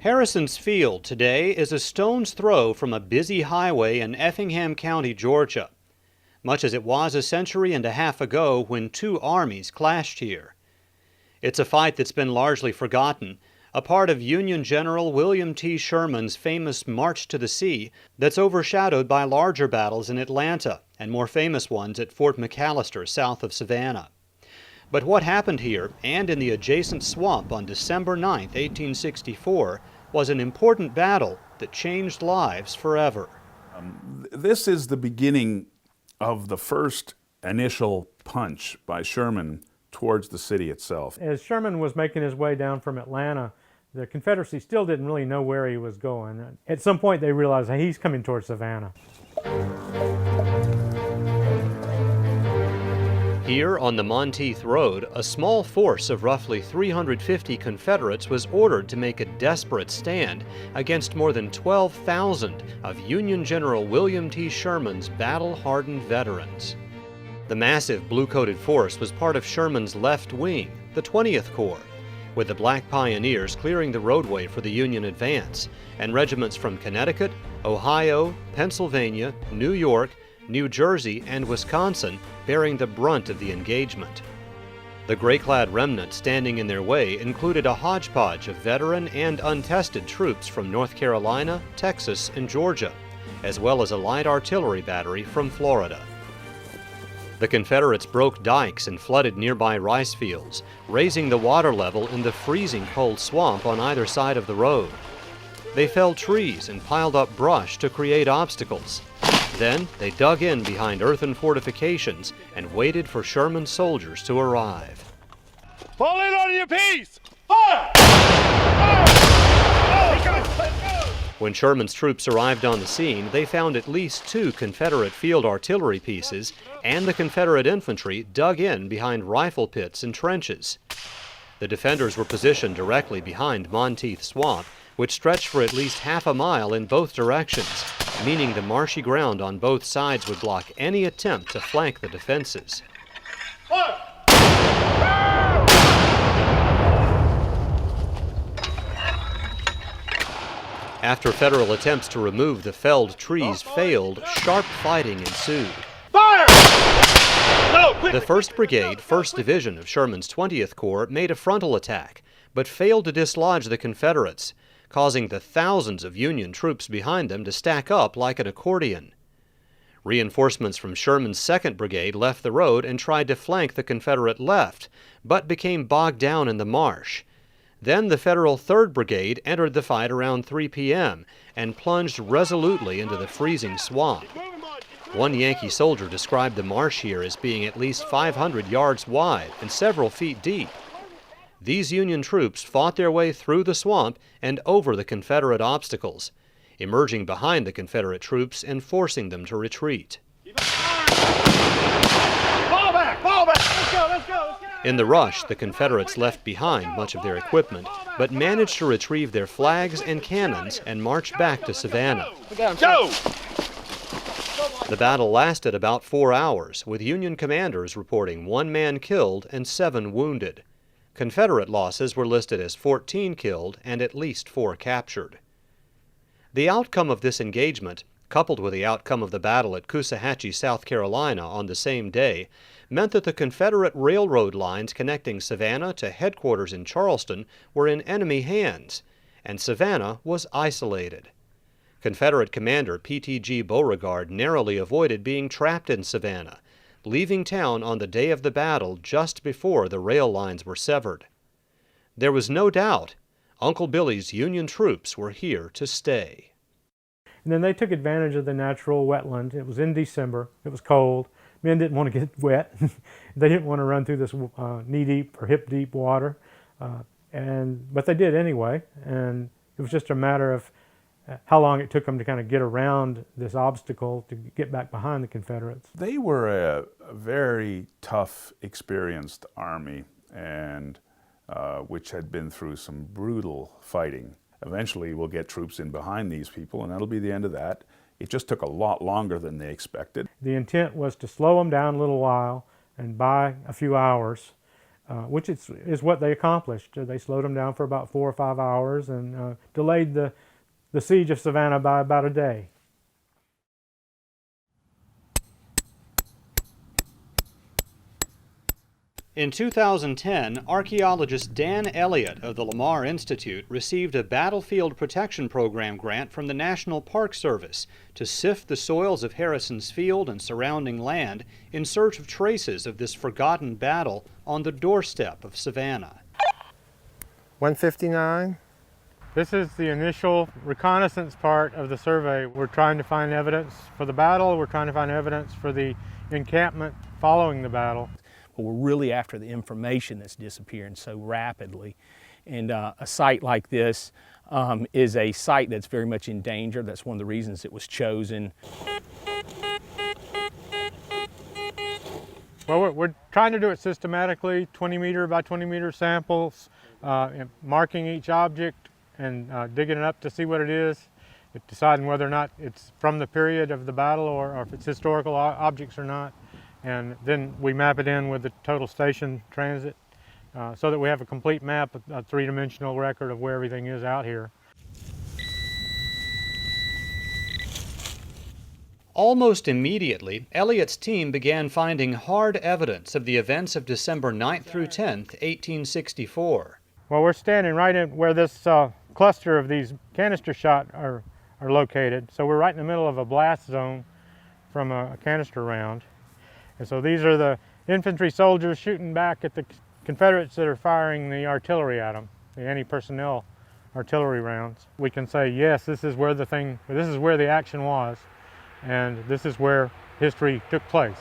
Harrison's Field today is a stone's throw from a busy highway in Effingham County, Georgia, much as it was a century and a half ago when two armies clashed here. It's a fight that's been largely forgotten, a part of Union General William T. Sherman's famous March to the Sea that's overshadowed by larger battles in Atlanta and more famous ones at Fort McAllister south of Savannah. But what happened here and in the adjacent swamp on December 9, 1864, was an important battle that changed lives forever. This is the beginning of the first initial punch by Sherman towards the city itself. As Sherman was making his way down from Atlanta, the Confederacy still didn't really know where he was going. At some point they realized, hey, he's coming towards Savannah. Here on the Monteith Road, a small force of roughly 350 Confederates was ordered to make a desperate stand against more than 12,000 of Union General William T. Sherman's battle-hardened veterans. The massive blue-coated force was part of Sherman's left wing, the 20th Corps, with the Black Pioneers clearing the roadway for the Union advance, and regiments from Connecticut, Ohio, Pennsylvania, New York, New Jersey, and Wisconsin bearing the brunt of the engagement. The gray-clad remnant standing in their way included a hodgepodge of veteran and untested troops from North Carolina, Texas, and Georgia, as well as a light artillery battery from Florida. The Confederates broke dikes and flooded nearby rice fields, raising the water level in the freezing cold swamp on either side of the road. They felled trees and piled up brush to create obstacles. Then they dug in behind earthen fortifications and waited for Sherman's soldiers to arrive. Fall in on your piece! Fire! Fire! When Sherman's troops arrived on the scene, they found at least two Confederate field artillery pieces, and the Confederate infantry dug in behind rifle pits and trenches. The defenders were positioned directly behind Monteith Swamp, which stretched for at least half a mile in both directions, meaning the marshy ground on both sides would block any attempt to flank the defenses. After Federal attempts to remove the felled trees failed, sharp fighting ensued. Fire! No, quick! The 1st Brigade, 1st Division of Sherman's 20th Corps made a frontal attack, but failed to dislodge the Confederates, causing the thousands of Union troops behind them to stack up like an accordion. Reinforcements from Sherman's 2nd Brigade left the road and tried to flank the Confederate left, but became bogged down in the marsh. Then the Federal 3rd Brigade entered the fight around 3 p.m. and plunged resolutely into the freezing swamp. One Yankee soldier described the marsh here as being at least 500 yards wide and several feet deep. These Union troops fought their way through the swamp and over the Confederate obstacles, emerging behind the Confederate troops and forcing them to retreat. Fall back! Fall back! Let's go! Let's go! Let's go! In the rush, the Confederates left behind much of their equipment, but managed to retrieve their flags and cannons and march back to Savannah. Go! The battle lasted about 4 hours, with Union commanders reporting 1 man killed and 7 wounded. Confederate losses were listed as 14 killed and at least 4 captured. The outcome of this engagement, coupled with the outcome of the battle at Coosawhatchie, South Carolina on the same day, meant that the Confederate railroad lines connecting Savannah to headquarters in Charleston were in enemy hands, and Savannah was isolated. Confederate commander P.T.G. Beauregard narrowly avoided being trapped in Savannah, leaving town on the day of the battle just before the rail lines were severed. There was no doubt Uncle Billy's Union troops were here to stay. And then they took advantage of the natural wetland. It was in December. It was cold. Men didn't want to get wet. They didn't want to run through this knee-deep or hip-deep water. But they did anyway. And it was just a matter of how long it took them to kind of get around this obstacle to get back behind the Confederates. They were a very tough, experienced army, and which had been through some brutal fighting. Eventually we'll get troops in behind these people, and that'll be the end of that. It just took a lot longer than they expected. The intent was to slow them down a little while and buy a few hours which is what they accomplished. They slowed them down for about 4 or 5 hours and delayed the siege of Savannah by about a day. In 2010, archaeologist Dan Elliott of the LAMAR Institute received a Battlefield Protection Program grant from the National Park Service to sift the soils of Harrison's Field and surrounding land in search of traces of this forgotten battle on the doorstep of Savannah. 159. This is the initial reconnaissance part of the survey. We're trying to find evidence for the battle. We're trying to find evidence for the encampment following the battle. But we're really after the information that's disappearing so rapidly. And a site like this is a site that's very much in danger. That's one of the reasons it was chosen. Well, we're trying to do it systematically, 20 meter by 20 meter samples, marking each object and digging it up to see what it is, deciding whether or not it's from the period of the battle or if it's historical objects or not. And then we map it in with the total station transit so that we have a complete map, a three-dimensional record of where everything is out here. Almost immediately, Elliott's team began finding hard evidence of the events of December 9th through 10th, 1864. Well, we're standing right in where this cluster of these canister shot are located. So we're right in the middle of a blast zone from a canister round. And so these are the infantry soldiers shooting back at the Confederates that are firing the artillery at them, the anti-personnel artillery rounds. We can say, yes, this is where the action was, and this is where history took place.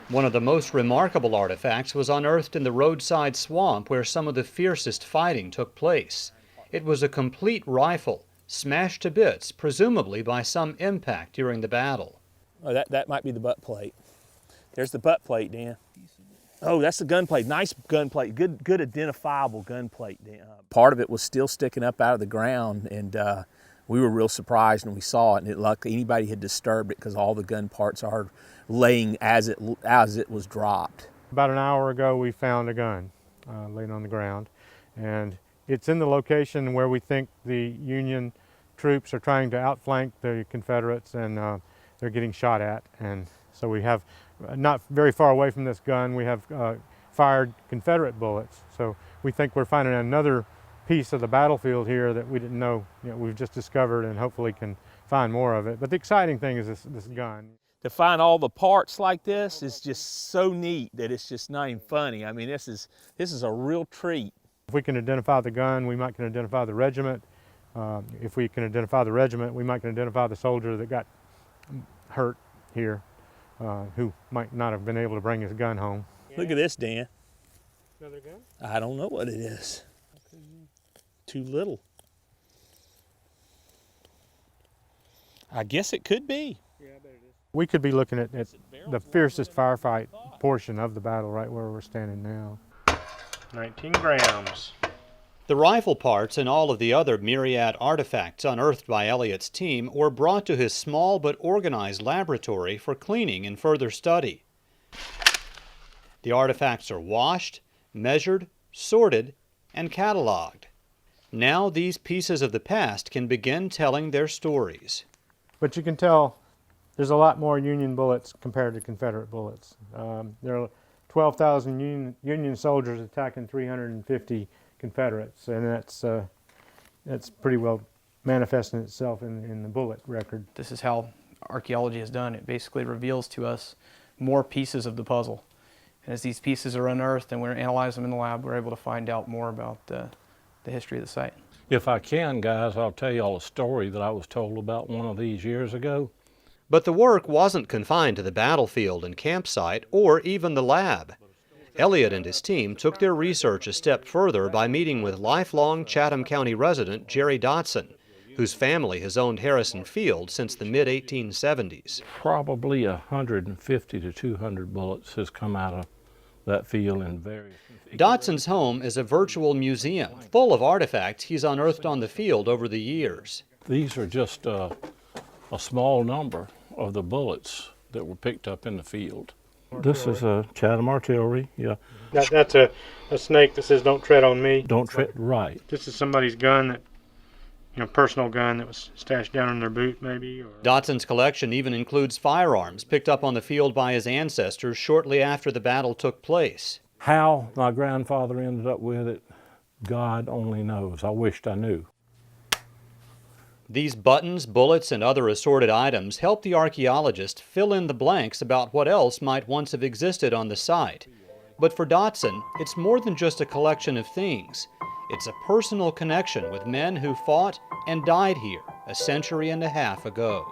One of the most remarkable artifacts was unearthed in the roadside swamp where some of the fiercest fighting took place. It was a complete rifle, smashed to bits, presumably by some impact during the battle. Oh, that might be the butt plate. There's the butt plate, Dan. Oh, that's the gun plate. Nice gun plate. Good identifiable gun plate, Dan. Part of it was still sticking up out of the ground, and we were real surprised when we saw it. And luckily, anybody had disturbed it because all the gun parts are laying as it was dropped. About an hour ago, we found a gun laying on the ground, and it's in the location where we think the Union troops are trying to outflank the Confederates, and they're getting shot at. And so we have, not very far away from this gun, we have fired Confederate bullets. So we think we're finding another piece of the battlefield here that we didn't know, we've just discovered, and hopefully can find more of it. But the exciting thing is this gun. To find all the parts like this is just so neat that it's just not even funny. I mean, this is a real treat. If we can identify the gun, we might can identify the regiment. If we can identify the regiment, we might can identify the soldier that got hurt here, who might not have been able to bring his gun home. Look at this, Dan. Another gun? I don't know what it is. Too little. I guess it could be. Yeah, I bet it is. We could be looking at the fiercest firefight portion of the battle right where we're standing now. 19 grams. The rifle parts and all of the other myriad artifacts unearthed by Elliott's team were brought to his small but organized laboratory for cleaning and further study. The artifacts are washed, measured, sorted, and cataloged. Now these pieces of the past can begin telling their stories. But you can tell there's a lot more Union bullets compared to Confederate bullets. There are 12,000 Union soldiers attacking 350 Confederates, and that's pretty well manifesting itself in the bullet record. This is how archaeology is done. It basically reveals to us more pieces of the puzzle. And as these pieces are unearthed and we analyze them in the lab, we're able to find out more about the history of the site. If I can, guys, I'll tell you all a story that I was told about one of these years ago. But the work wasn't confined to the battlefield and campsite or even the lab. Elliott and his team took their research a step further by meeting with lifelong Chatham County resident Jerry Dotson, whose family has owned Harrison Field since the mid-1870s. Probably 150 to 200 bullets has come out of that field in various... Dotson's home is a virtual museum full of artifacts he's unearthed on the field over the years. These are just a small number of the bullets that were picked up in the field. This is a Chatham artillery, yeah. That's a a snake that says "Don't tread on me." Don't tread, right. This is somebody's gun that, personal gun that was stashed down in their boot, maybe. Or... Dotson's collection even includes firearms picked up on the field by his ancestors shortly after the battle took place. How my grandfather ended up with it, God only knows. I wished I knew. These buttons, bullets, and other assorted items help the archaeologist fill in the blanks about what else might once have existed on the site. But for Dotson, it's more than just a collection of things. It's a personal connection with men who fought and died here a century and a half ago.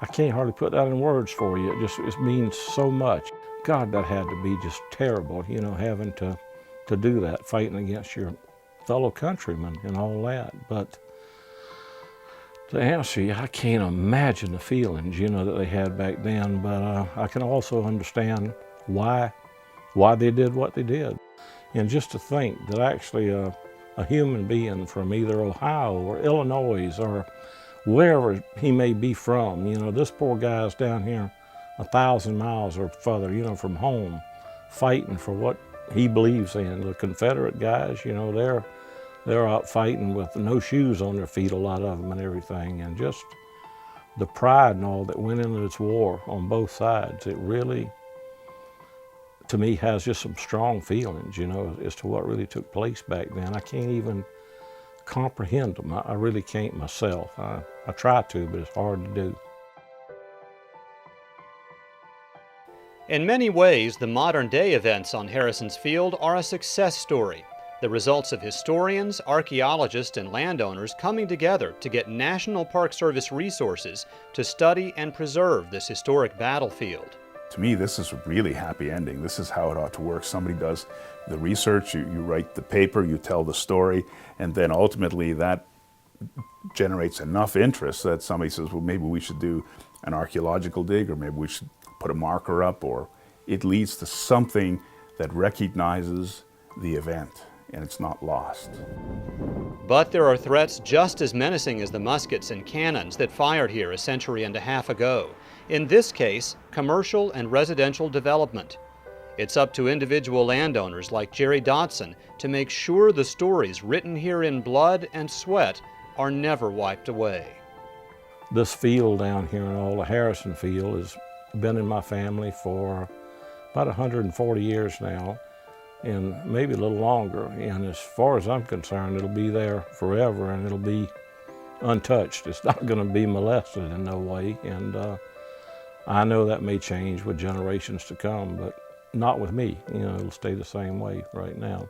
I can't hardly put that in words for you. It means so much. God, that had to be just terrible, having to do that, fighting against your fellow countrymen and all that. But to answer you, I can't imagine the feelings, that they had back then. But I can also understand why they did what they did. And just to think that actually a human being from either Ohio or Illinois or wherever he may be from, this poor guy's down here 1,000 miles or further, from home, fighting for what he believes in. The Confederate guys, they're out fighting with no shoes on their feet, a lot of them, and everything. And just the pride and all that went into this war on both sides, it really, to me, has just some strong feelings, as to what really took place back then. I can't even comprehend them. I really can't myself. I try to, but it's hard to do. In many ways, the modern-day events on Harrison's Field are a success story, the results of historians, archaeologists, and landowners coming together to get National Park Service resources to study and preserve this historic battlefield. To me, this is a really happy ending. This is how it ought to work. Somebody does the research, you write the paper, you tell the story, and then ultimately that generates enough interest that somebody says, well, maybe we should do an archaeological dig, or maybe we should put a marker up, or it leads to something that recognizes the event, and it's not lost. But there are threats just as menacing as the muskets and cannons that fired here a century and a half ago. In this case, commercial and residential development. It's up to individual landowners like Jerry Dotson to make sure the stories written here in blood and sweat are never wiped away. This field down here in the Harrison Field has been in my family for about 140 years now, and maybe a little longer. And as far as I'm concerned, it'll be there forever, and it'll be untouched. It's not going to be molested in no way. And I know that may change with generations to come, but not with me. It'll stay the same way right now.